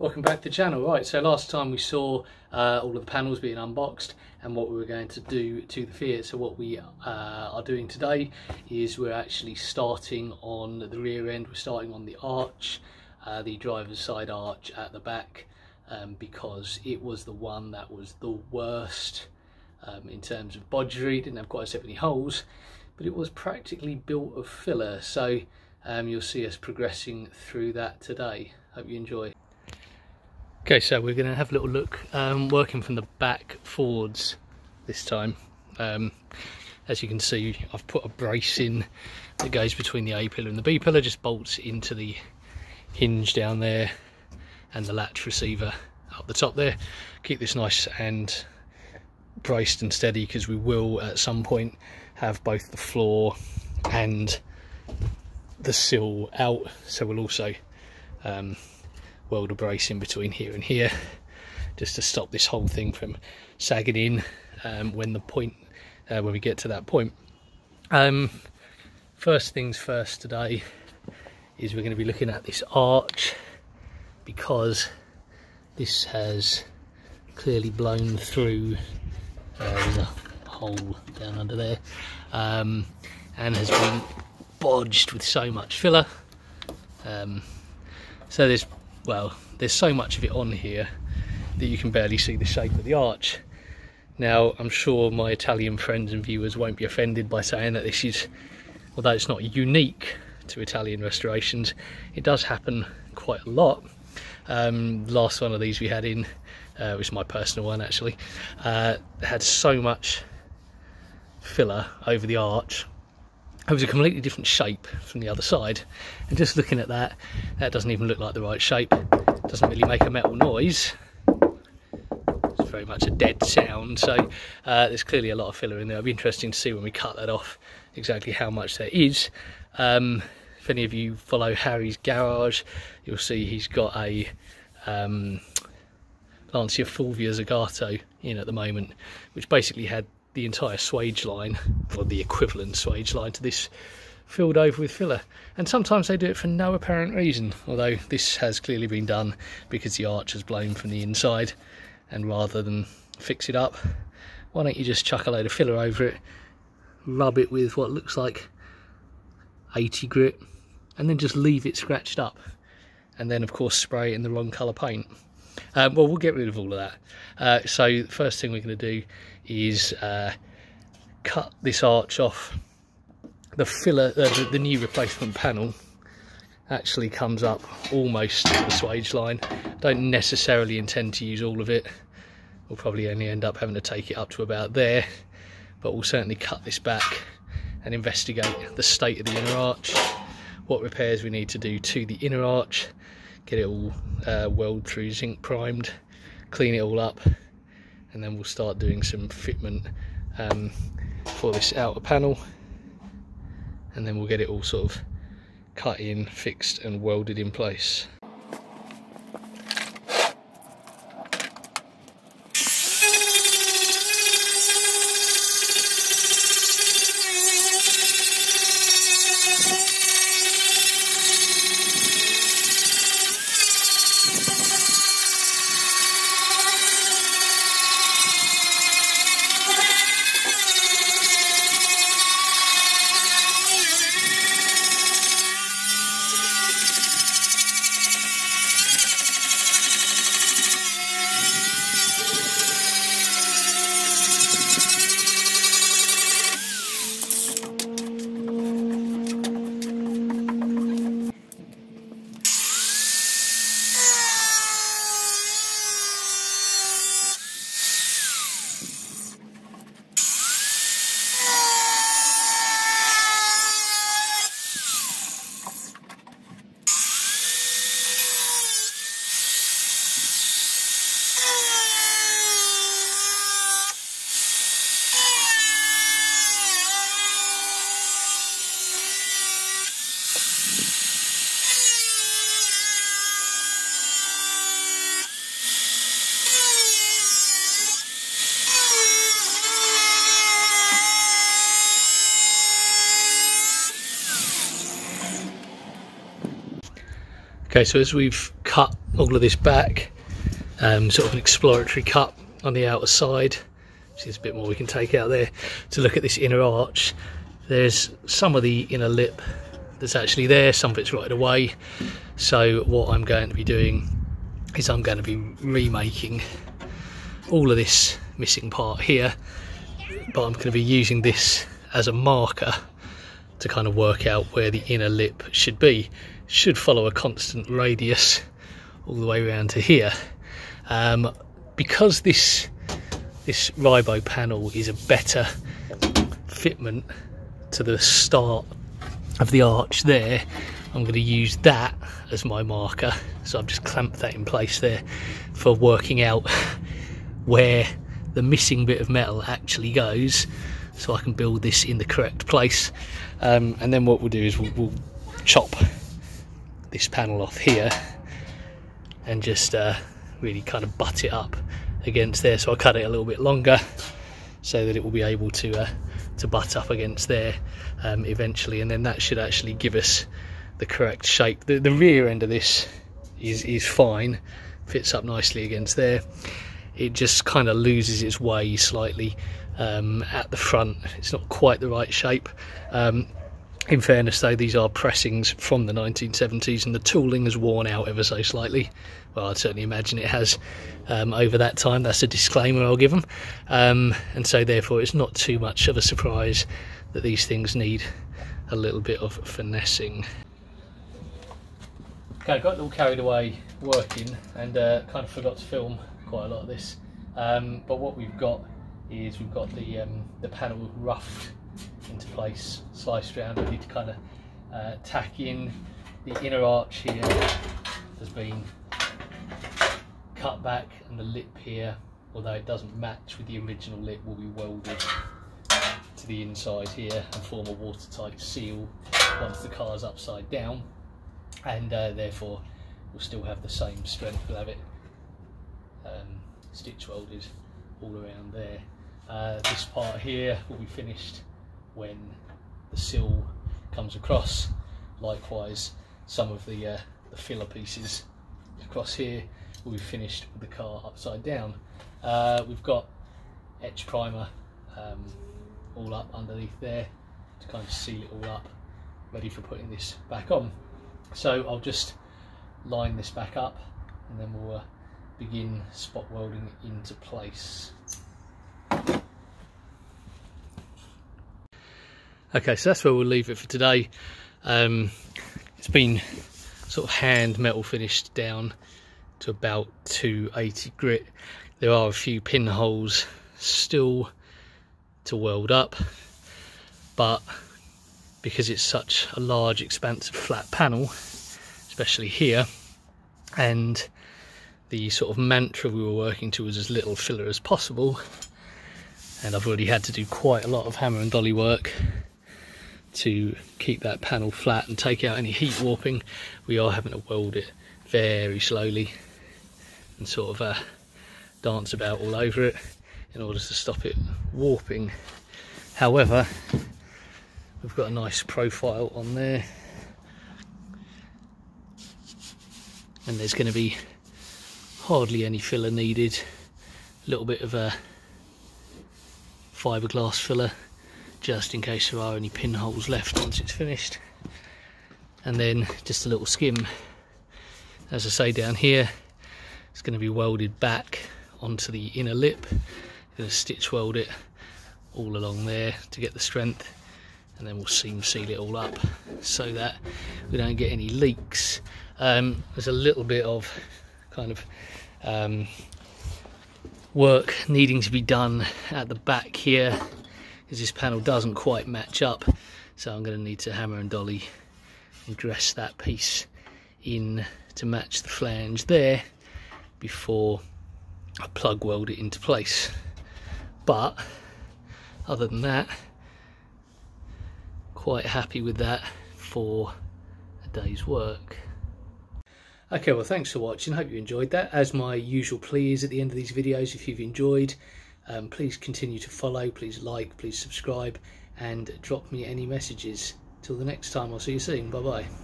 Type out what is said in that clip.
Welcome back to the channel. Right, so last time we saw all of the panels being unboxed and what we were going to do to the Fiat. So what we are doing today is we're actually starting on the rear end. We're starting on the arch, the driver's side arch at the back, because it was the one that was the worst in terms of bodgery. Didn't have quite so many holes, but it was practically built of filler. So you'll see us progressing through that today. Hope you enjoy. Okay, so we're going to have a little look, working from the back forwards this time. As you can see, I've put a brace in that goes between the A pillar and the B pillar, just bolts into the hinge down there and the latch receiver up the top there. Keep this nice and braced and steady, because we will at some point have both the floor and the sill out, so we'll also weld a brace in between here and here, just to stop this whole thing from sagging in when we get to that point. First things first today is we're going to be looking at this arch, because this has clearly blown through. There's a hole down under there, and has been bodged with so much filler. So there's so much of it on here that you can barely see the shape of the arch. Now, I'm sure my Italian friends and viewers won't be offended by saying that this is, although it's not unique to Italian restorations, it does happen quite a lot. Last one of these we had in, which is my personal one actually, had so much filler over the arch. It was a completely different shape from the other side, and just looking at that, that doesn't even look like the right shape. It doesn't really make a metal noise. It's very much a dead sound, so there's clearly a lot of filler in there. It'll be interesting to see when we cut that off exactly how much there is. If any of you follow Harry's garage, you'll see he's got a Lancia Fulvia Zagato in at the moment, which basically had the entire swage line, or the equivalent swage line to this, filled over with filler. And sometimes they do it for no apparent reason, although this has clearly been done because the arch has blown from the inside, and rather than fix it up, why don't you just chuck a load of filler over it, rub it with what looks like 80 grit, and then just leave it scratched up, and then of course spray it in the wrong colour paint. Well, we'll get rid of all of that. So the first thing we're going to do is cut this arch off. The filler, the new replacement panel actually comes up almost to the swage line. Don't necessarily intend to use all of it. We'll probably only end up having to take it up to about there, but we'll certainly cut this back and investigate the state of the inner arch, what repairs we need to do to the inner arch, get it all weld through, zinc primed, clean it all up, and then we'll start doing some fitment for this outer panel, and then we'll get it all sort of cut in, fixed and welded in place. Okay, so as we've cut all of this back, sort of an exploratory cut on the outer side. There's a bit more we can take out there to look at this inner arch. There's some of the inner lip that's actually there, some of it's right away. So what I'm going to be doing is I'm going to be remaking all of this missing part here, but I'm going to be using this as a marker to kind of work out where the inner lip should be. Should follow a constant radius all the way around to here. Because this ribo panel is a better fitment to the start of the arch there, I'm going to use that as my marker. So I've just clamped that in place there for working out where the missing bit of metal actually goes, so I can build this in the correct place. And then what we'll do is we'll chop this panel off here and just really kind of butt it up against there. So I'll cut it a little bit longer so that it will be able to butt up against there eventually, and then that should actually give us the correct shape. The rear end of this is fine, fits up nicely against there. It just kind of loses its way slightly at the front. It's not quite the right shape. In fairness though, these are pressings from the 1970s and the tooling has worn out ever so slightly. Well, I'd certainly imagine it has over that time. That's a disclaimer I'll give them. And so therefore it's not too much of a surprise that these things need a little bit of finessing. Okay, I got a little carried away working and kind of forgot to film quite a lot of this. But what we've got is we've got the panel roughed into place, sliced around. I need to kind of tack in the inner arch here has been cut back, and the lip here, although it doesn't match with the original lip, will be welded to the inside here and form a watertight seal once the car's upside down, and therefore we'll still have the same strength. We'll have it stitch welded all around there. This part here will be finished when the sill comes across. Likewise, some of the filler pieces across here will be finished with the car upside down. We've got etch primer all up underneath there to kind of seal it all up, ready for putting this back on. So I'll just line this back up and then we'll begin spot welding it into place. Okay, so that's where we'll leave it for today. It's been sort of hand metal finished down to about 280 grit. There are a few pinholes still to weld up, but because it's such a large expansive flat panel, especially here, and the sort of mantra we were working to was as little filler as possible, and I've already had to do quite a lot of hammer and dolly work to keep that panel flat and take out any heat warping, we are having to weld it very slowly and sort of dance about all over it in order to stop it warping. However, we've got a nice profile on there, and there's going to be hardly any filler needed. A little bit of a fiberglass filler just in case there are any pinholes left once it's finished, and then just a little skim. As I say, down here it's going to be welded back onto the inner lip. Going to stitch weld it all along there to get the strength, and then we'll seam seal it all up so that we don't get any leaks. There's a little bit of kind of work needing to be done at the back here because this panel doesn't quite match up, so I'm going to need to hammer and dolly and dress that piece in to match the flange there before I plug weld it into place. But other than that, quite happy with that for a day's work. Okay, well, thanks for watching. Hope you enjoyed that. As my usual plea is at the end of these videos, if you've enjoyed, please continue to follow, please like, please subscribe, and drop me any messages. Till the next time, I'll see you soon. Bye bye.